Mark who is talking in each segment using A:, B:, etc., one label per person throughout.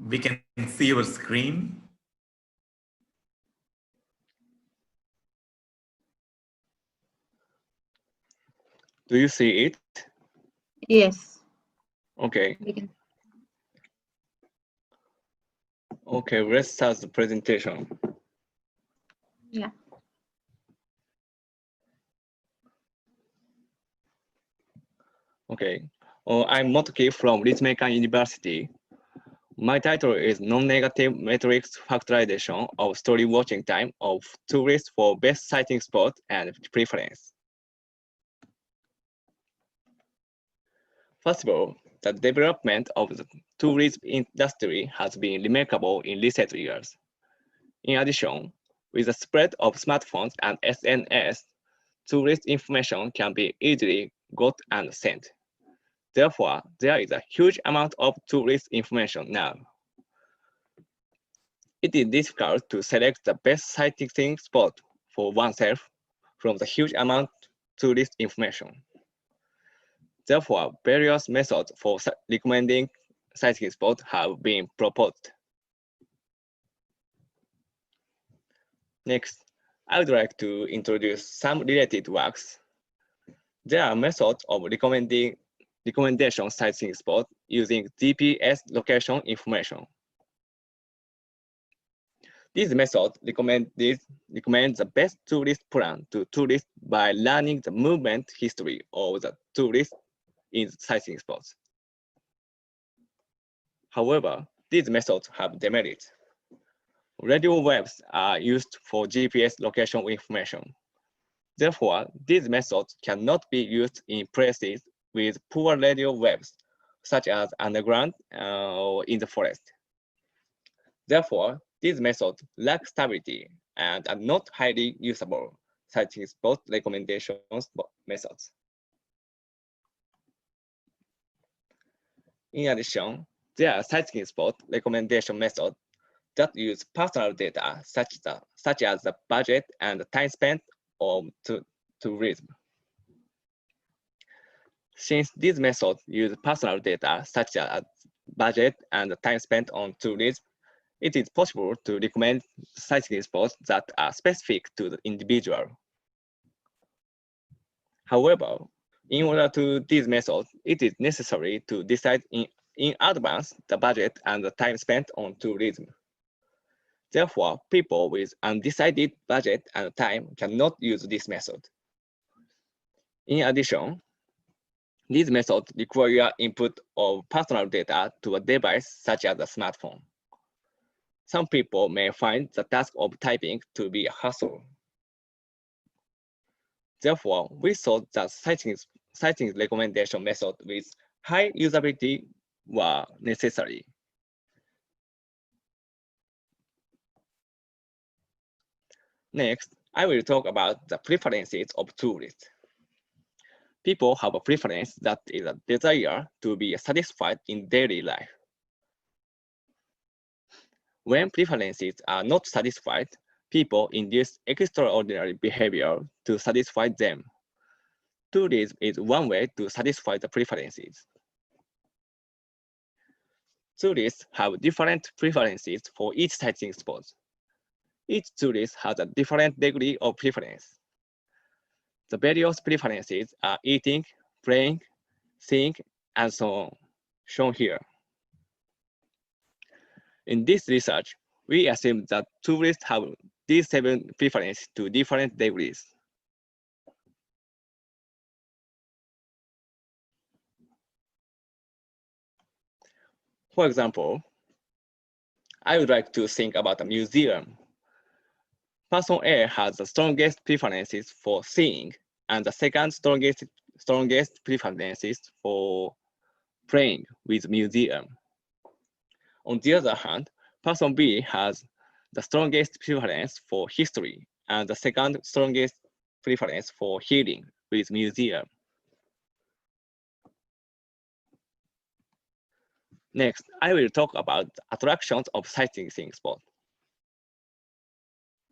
A: we can see your screen.
B: Do you see it?
C: Yes.
B: Okay.
C: We can.
B: Okay, let's start the presentation.
C: Yeah.
B: Okay. I'm Motoki from Ritsumeikan University. My title is Non-negative Matrix Factorization of Story Watching Time of Tourists for Best Sighting Spot and Preference. First of all, the development of the tourism industry has been remarkable in recent years. In addition, with the spread of smartphones and SNS, tourist information can be easily got and sent. Therefore, there is a huge amount of tourist information now. It is difficult to select the best sightseeing spot for oneself from the huge amount of tourist information. Therefore, various methods for recommending sightseeing spots have been proposed. Next, I would like to introduce some related works. There are methods of recommendation sightseeing spots using GPS location information. These methods recommend the best tourist plan to tourists by learning the movement history of the tourists in sightseeing spots. However, these methods have demerits. Radio waves are used for GPS location information. Therefore, these methods cannot be used in places with poor radio waves, such as underground or in the forest. Therefore, these methods lack stability and are not highly usable sightseeing spot recommendation methods. In addition, there are sightseeing spot recommendation methods that use personal data such as the budget and the time spent on tourism. Since these methods use personal data such as budget and the time spent on tourism, it is possible to recommend sightseeing spots that are specific to the individual. However, in order to these methods, it is necessary to decide in advance the budget and the time spent on tourism. Therefore, people with undecided budget and time cannot use this method. In addition, these methods require input of personal data to a device such as a smartphone. Some people may find the task of typing to be a hassle. Therefore, we thought that sightseeing recommendation method with high usability were necessary. Next, I will talk about the preferences of tourists. People have a preference that is a desire to be satisfied in daily life. When preferences are not satisfied, people induce extraordinary behavior to satisfy them. Tourism is one way to satisfy the preferences. Tourists have different preferences for each sightseeing spot. Each tourist has a different degree of preference. The various preferences are eating, playing, seeing, and so on, shown here. In this research, we assume that tourists have these 7 preferences to different degrees. For example, I would like to think about a museum. Person A has the strongest preferences for seeing and the second strongest preferences for playing with museum. On the other hand, person B has the strongest preference for history and the second strongest preference for healing with museum. Next, I will talk about the attractions of sightseeing spots.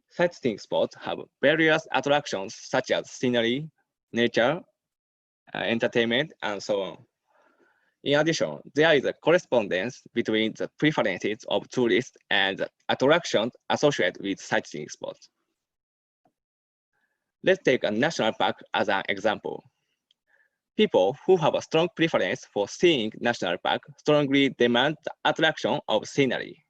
B: Sightseeing spots have various attractions such as scenery, nature, entertainment, and so on. In addition, there is a correspondence between the preferences of tourists and the attractions associated with sightseeing spots. Let's take a national park as an example. People who have a strong preference for seeing national park strongly demand the attraction of scenery.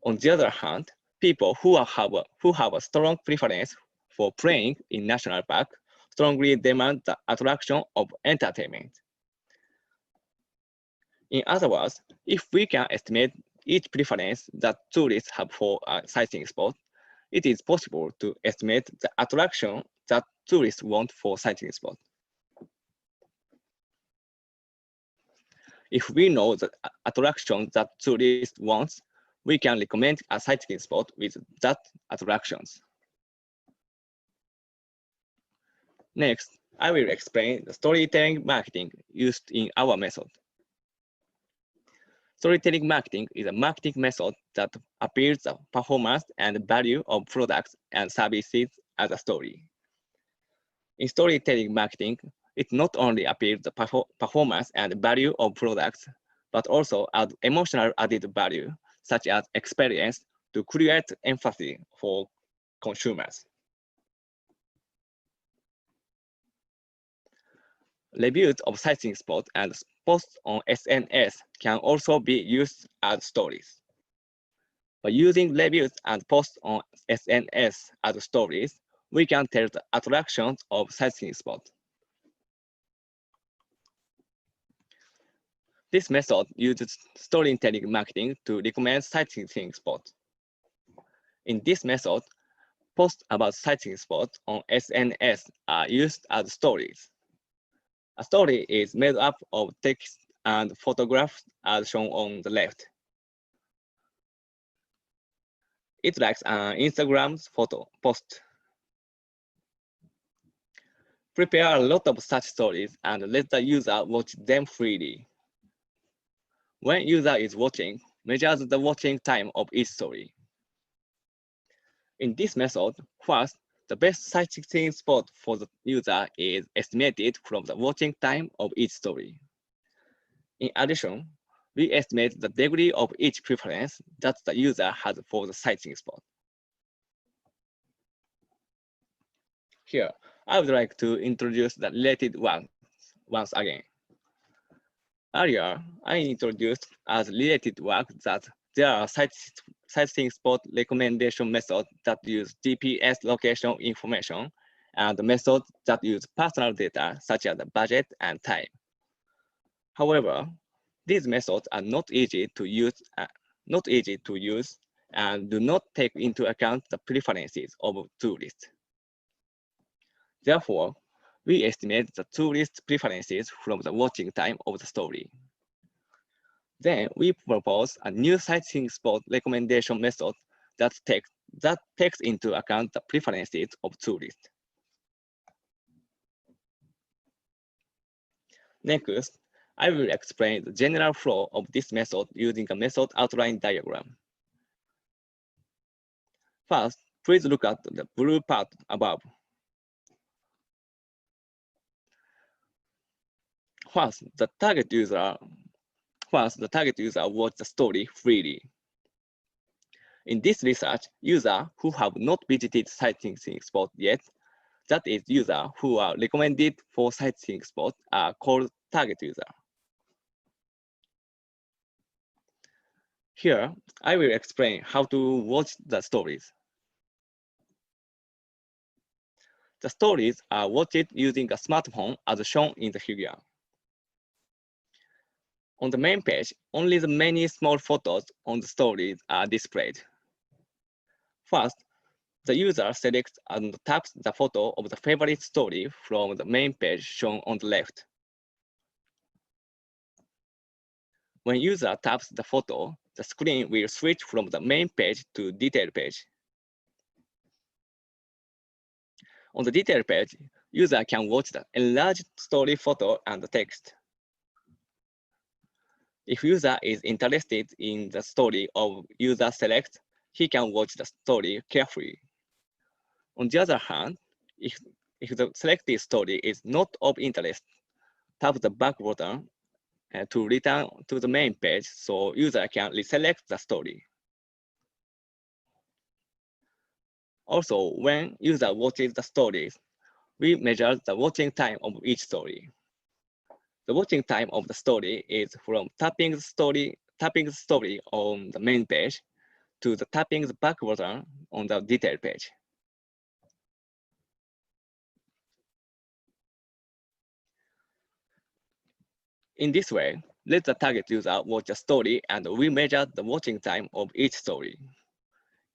B: On the other hand, people who have a strong preference for playing in national park strongly demand the attraction of entertainment. In other words, if we can estimate each preference that tourists have for a sightseeing spot, it is possible to estimate the attraction that tourists want for sightseeing spot. If we know the attraction that tourists want, we can recommend a sightseeing spot with that attractions. Next, I will explain the storytelling marketing used in our method. Storytelling marketing is a marketing method that appeals the performance and value of products and services as a story. In storytelling marketing, it not only appeals the performance and value of products, but also adds emotional added value, such as experience, to create empathy for consumers. Reviews of sightseeing spots and posts on SNS can also be used as stories. By using reviews and posts on SNS as stories, we can tell the attractions of sightseeing spots. This method uses storytelling marketing to recommend sightseeing spots. In this method, posts about sightseeing spots on SNS are used as stories. A story is made up of text and photographs as shown on the left. It's like an Instagram photo post. Prepare a lot of such stories and let the user watch them freely. When user is watching, measure the watching time of each story. In this method, first, the best sightseeing spot for the user is estimated from the watching time of each story. In addition, we estimate the degree of each preference that the user has for the sightseeing spot. Here, I would like to introduce the related work once again. Earlier, I introduced as related work that there are sightseeing spot recommendation methods that use GPS location information and methods that use personal data such as budget and time. However, these methods are not easy to use and do not take into account the preferences of tourists. Therefore, we estimate the tourist preferences from the watching time of the story. Then we propose a new sightseeing spot recommendation method that takes into account the preferences of tourists. Next, I will explain the general flow of this method using a method outline diagram. First, please look at the blue part above. First, the target user watches the story freely. In this research, users who have not visited sightseeing spots yet, that is, users who are recommended for sightseeing spots, are called target user. Here, I will explain how to watch the stories. The stories are watched using a smartphone as shown in the figure. On the main page, only the many small photos on the stories are displayed. First, the user selects and taps the photo of the favorite story from the main page shown on the left. When user taps the photo, the screen will switch from the main page to detail page. On the detail page, user can watch the enlarged story photo and the text. If user is interested in the story of user select, he can watch the story carefully. On the other hand, if the selected story is not of interest, tap the back button to return to the main page so user can reselect the story. Also, when user watches the stories, we measure the watching time of each story. The watching time of the story is from tapping the story on the main page to the tapping the back button on the detail page. In this way, let the target user watch a story and we measure the watching time of each story.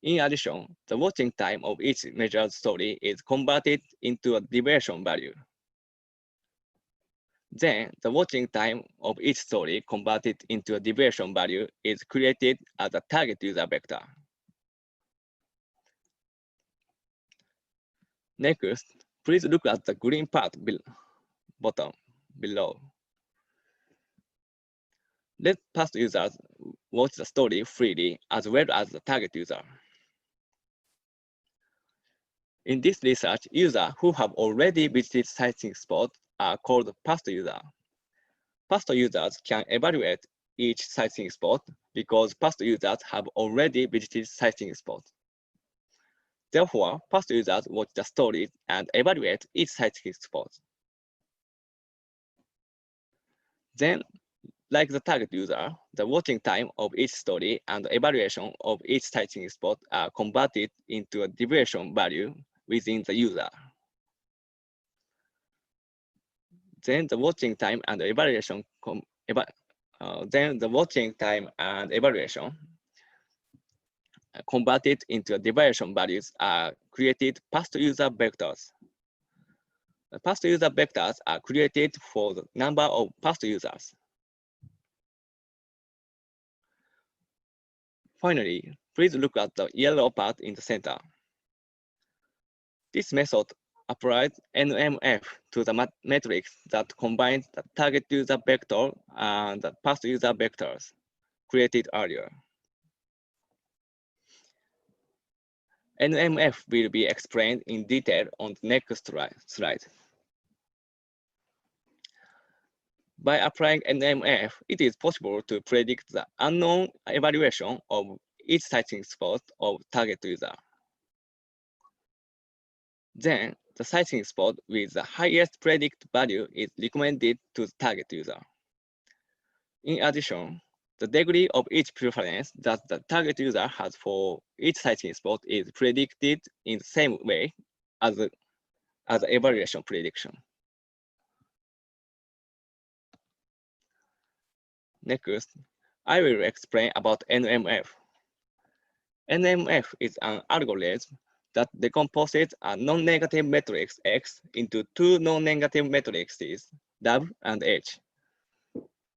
B: In addition, the watching time of each measured story is converted into a deviation value. Then, the watching time of each story converted into a deviation value is created as a target user vector. Next, please look at the green part bottom below. Let past users watch the story freely as well as the target user. In this research, users who have already visited sightseeing spots are called past users. Past users can evaluate each sightseeing spot because past users have already visited sightseeing spots. Therefore, past users watch the stories and evaluate each sightseeing spot. Then, like the target user, the watching time of each story and the evaluation of each sightseeing spot are converted into a deviation value within the user. Then the watching time and the evaluation converted into deviation values are created past user vectors. The past user vectors are created for the number of past users. Finally, please look at the yellow part in the center. This method applies NMF to the matrix that combines the target user vector and the past user vectors created earlier. NMF will be explained in detail on the next slide. By applying NMF, it is possible to predict the unknown evaluation of each sightseeing spot of target user. Then, the sightseeing spot with the highest predict value is recommended to the target user. In addition, the degree of each preference that the target user has for each sightseeing spot is predicted in the same way as the evaluation prediction. Next, I will explain about NMF. NMF is an algorithm that decomposes a non-negative matrix X into two non-negative matrices, W and H.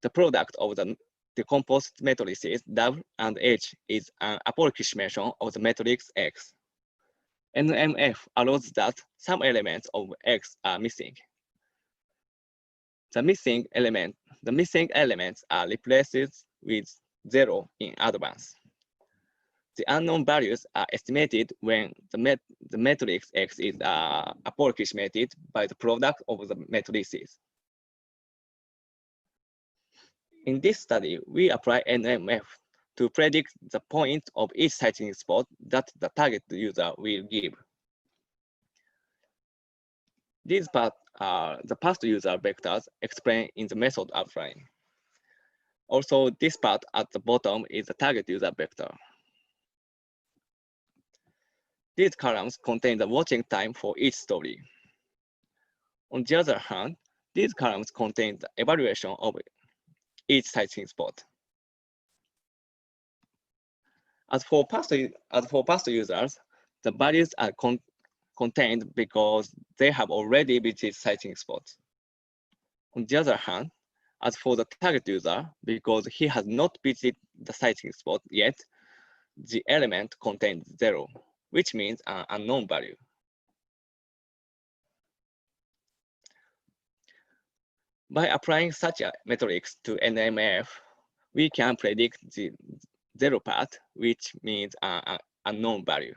B: The product of the decomposed matrices W and H is an approximation of the matrix X. NMF allows that some elements of X are missing. The missing elements are replaced with 0 in advance. The unknown values are estimated when the matrix X is approximated by the product of the matrices. In this study, we apply NMF to predict the point of each sightseeing spot that the target user will give. These parts are the past user vectors explained in the method outline. Also, this part at the bottom is the target user vector. These columns contain the watching time for each story. On the other hand, these columns contain the evaluation of each sightseeing spot. As for past users, the values are contained because they have already visited sightseeing spots. On the other hand, as for the target user, because he has not visited the sightseeing spot yet, the element contains 0, which means an unknown value. By applying such a matrix to NMF, we can predict the 0 part, which means an unknown value.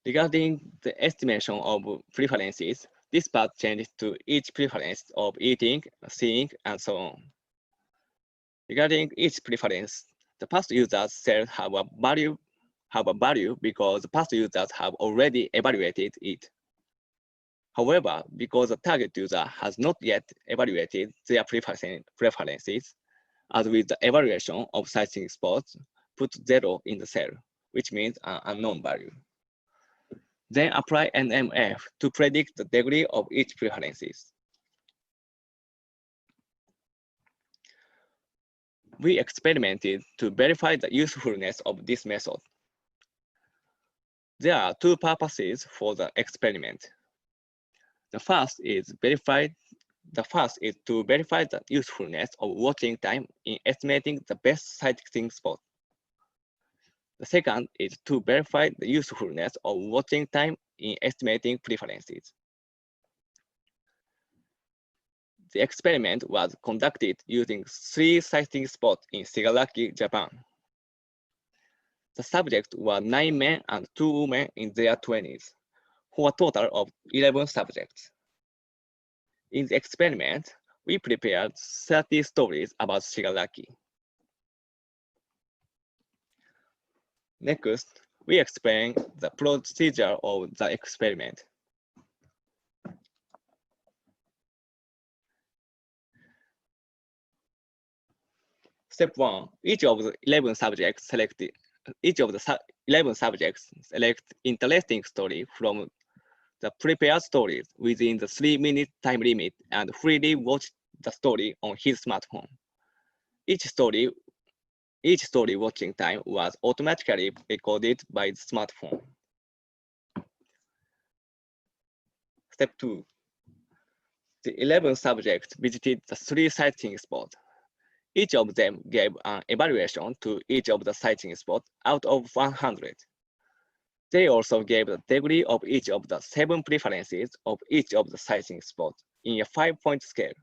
B: Regarding the estimation of preferences, this part changes to each preference of eating, seeing, and so on. Regarding each preference, the past users' cells have a value because the past users have already evaluated it. However, because the target user has not yet evaluated their preferences, as with the evaluation of sightseeing spots, put 0 in the cell, which means an unknown value. Then apply NMF to predict the degree of each preferences. We experimented to verify the usefulness of this method. There are two purposes for the experiment. The first is to verify the usefulness of watching time in estimating the best sightseeing spot. The second is to verify the usefulness of watching time in estimating preferences. The experiment was conducted using 3 sightseeing spots in Shigaraki, Japan. The subjects were 9 men and 2 women in their 20s, for a total of 11 subjects. In the experiment, we prepared 30 stories about Shigaraki. Next, we explain the procedure of the experiment. Step 1, each of the 11 subjects select interesting story from the prepared stories within the 3-minute time limit and freely watch the story on his smartphone. Each story watching time was automatically recorded by the smartphone. Step 2, the 11 subjects visited the 3 sightseeing spots. Each of them gave an evaluation to each of the sightseeing spots out of 100. They also gave the degree of each of the 7 preferences of each of the sightseeing spots in a 5-point scale.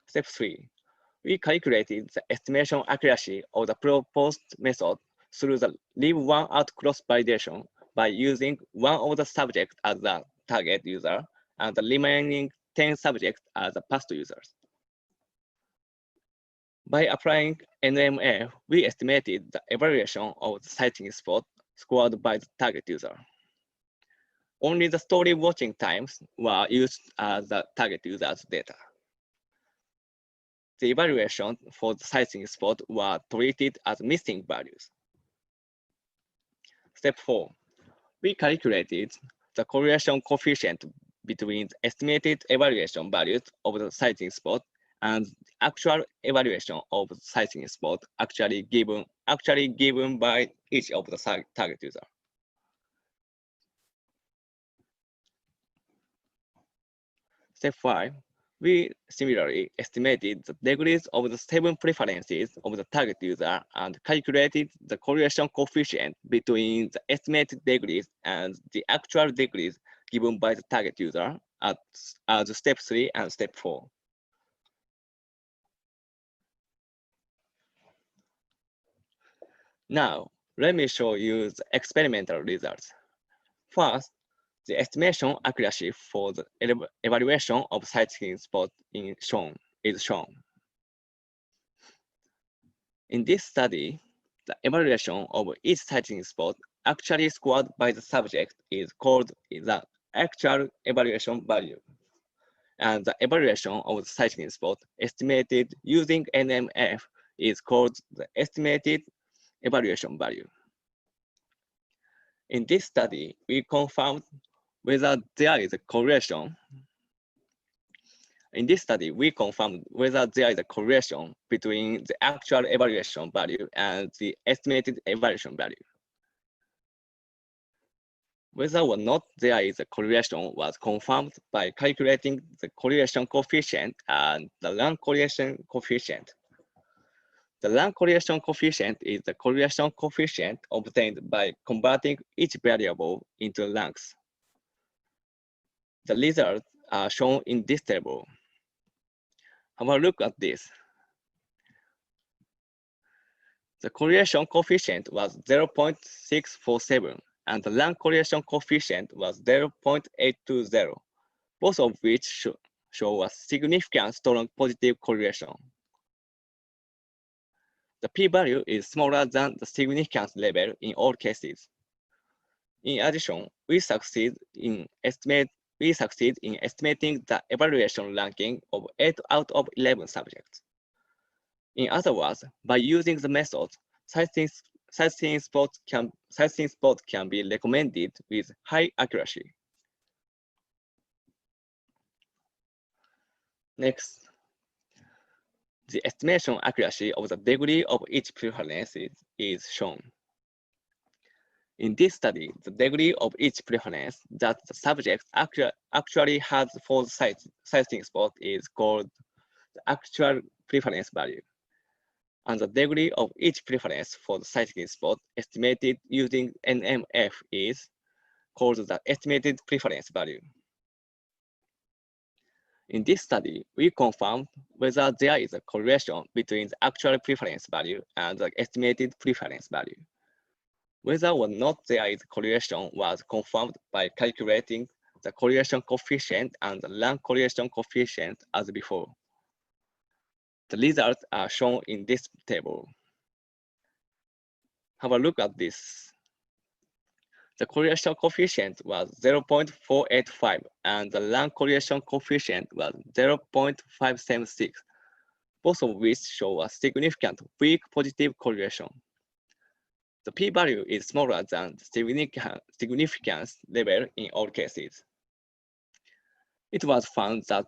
B: Step 3, we calculated the estimation accuracy of the proposed method through the leave one out cross validation by using one of the subjects as the target user and the remaining 10 subjects as the past users. By applying NMF, we estimated the evaluation of the sightseeing spot scored by the target user. Only the story watching times were used as the target user's data. The evaluation for the sightseeing spot were treated as missing values. Step 4, we calculated the correlation coefficient between the estimated evaluation values of the sightseeing spot and the actual evaluation of the sightseeing spot actually given by each of the target user. Step 5, we similarly estimated the degrees of the 7 preferences of the target user and calculated the correlation coefficient between the estimated degrees and the actual degrees given by the target user as step 3 and step 4. Now, let me show you the experimental results. First, the estimation accuracy for the evaluation of sightseeing spot is shown. In this study, the evaluation of each sightseeing spot actually scored by the subject is called the actual evaluation value, and the evaluation of the sightseeing spot estimated using NMF is called the estimated evaluation value. In this study, we confirmed whether there is a correlation. In this study, we confirmed whether there is a correlation between the actual evaluation value and the estimated evaluation value. Whether or not there is a correlation was confirmed by calculating the correlation coefficient and the rank correlation coefficient. The rank correlation coefficient is the correlation coefficient obtained by converting each variable into ranks. The results are shown in this table. Have a look at this. The correlation coefficient was 0.647 and the land correlation coefficient was 0.820, both of which show a significant strong positive correlation. The p-value is smaller than the significance level in all cases. In addition, we succeed in estimating the evaluation ranking of 8 out of 11 subjects. In other words, by using the method, sightseeing spots can be recommended with high accuracy. Next, the estimation accuracy of the degree of each preference is shown. In this study, the degree of each preference that the subject actually has for the sightseeing spot is called the actual preference value. And the degree of each preference for the sightseeing spot estimated using NMF is called the estimated preference value. In this study, we confirmed whether there is a correlation between the actual preference value and the estimated preference value. Whether or not there is a correlation was confirmed by calculating the correlation coefficient and the land correlation coefficient as before. The results are shown in this table. Have a look at this. The correlation coefficient was 0.485 and the land correlation coefficient was 0.576, both of which show a significant weak positive correlation. The p-value is smaller than the significance level in all cases. It was found that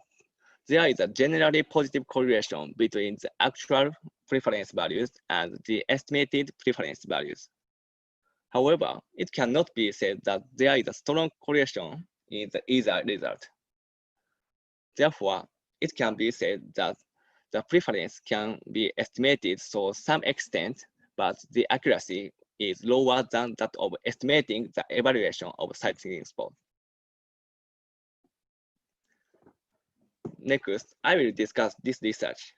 B: there is a generally positive correlation between the actual preference values and the estimated preference values. However, it cannot be said that there is a strong correlation in either result. Therefore, it can be said that the preference can be estimated to some extent, but the accuracy is lower than that of estimating the evaluation of sightseeing spot. Next, I will discuss this research.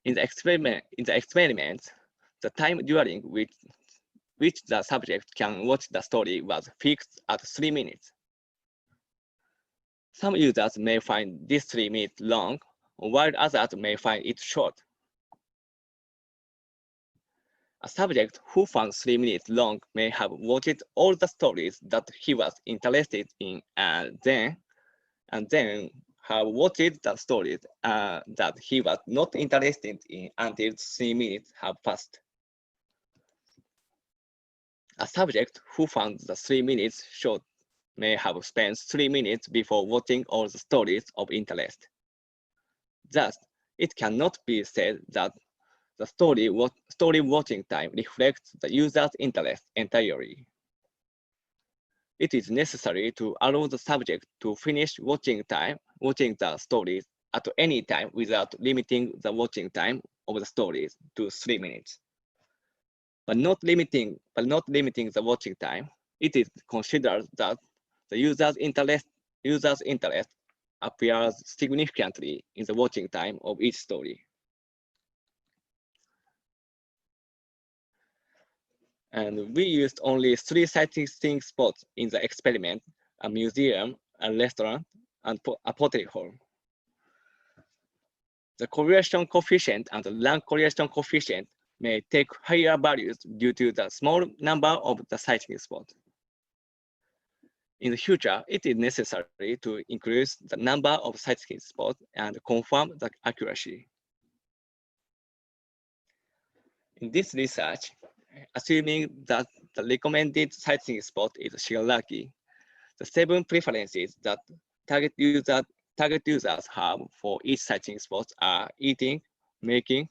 B: In the experiment, the time during which the subject can watch the story was fixed at 3 minutes. Some users may find this 3 minutes long, while others may find it short. A subject who found 3 minutes long may have watched all the stories that he was interested in and then have watched the stories that he was not interested in until 3 minutes have passed. A subject who found the 3 minutes short may have spent 3 minutes before watching all the stories of interest. Thus, it cannot be said that the story watching time reflects the user's interest entirely. It is necessary to allow the subject to finish watching the stories at any time without limiting the watching time of the stories to 3 minutes. But not limiting the watching time, it is considered that the user's interest appears significantly in the watching time of each story. And we used only 3 sightseeing spots in the experiment: a museum, a restaurant, and a pottery hall. The correlation coefficient and the land correlation coefficient may take higher values due to the small number of the sightseeing spots. In the future, it is necessary to increase the number of sightseeing spots and confirm the accuracy. In this research, assuming that the recommended sightseeing spot is Shigaraki, the 7 preferences that target users have for each sightseeing spot are eating, making,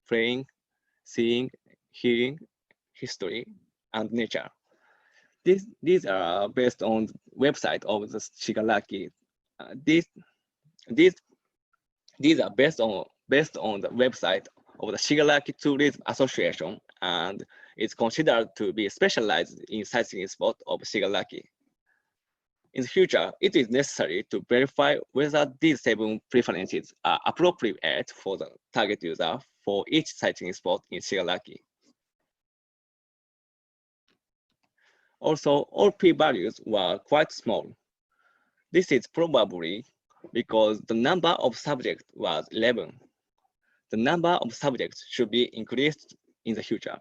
B: playing, seeing, hearing, history, and nature. These are based on the website of the Shigaraki. These are based on the website of the Shigaraki Tourism Association and is considered to be specialized in sightseeing spot of Shigaraki. In the future, it is necessary to verify whether these 7 preferences are appropriate for the target user for each sightseeing spot in Shigaraki. Also, all p-values were quite small. This is probably because the number of subjects was 11. The number of subjects should be increased in the future.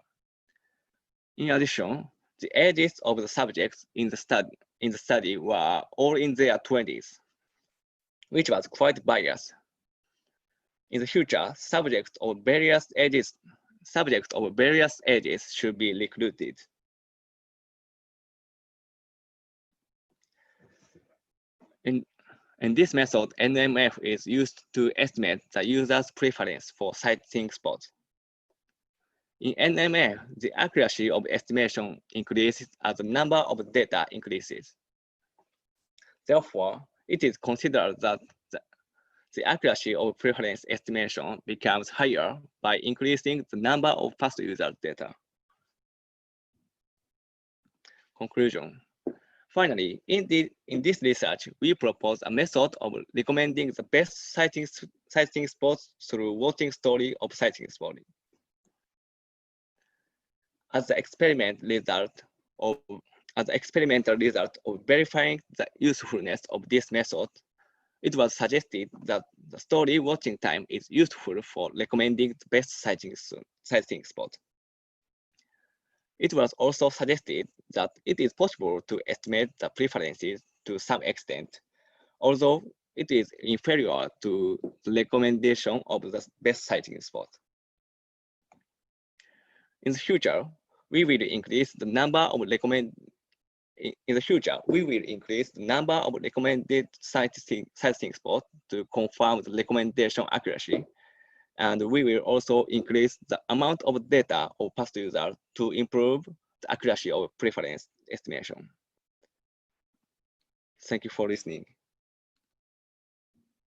B: In addition, the ages of the subjects in the study were all in their 20s, which was quite biased. In the future, subjects of various ages should be recruited. In this method, NMF is used to estimate the user's preference for sightseeing spots. In NMF, the accuracy of estimation increases as the number of data increases. Therefore, it is considered that the accuracy of preference estimation becomes higher by increasing the number of past user data. Conclusion. Finally, in this research, we propose a method of recommending the best sightseeing spots through watching story of sightseeing spot. As the experimental result of verifying the usefulness of this method, it was suggested that the story watching time is useful for recommending the best sightseeing spot. It was also suggested that it is possible to estimate the preferences to some extent, although it is inferior to the recommendation of the best sightseeing spot. In the future, we will increase the number of recommended sightseeing spots to confirm the recommendation accuracy, and we will also increase the amount of data of past users to improve the accuracy of preference estimation. Thank you for listening.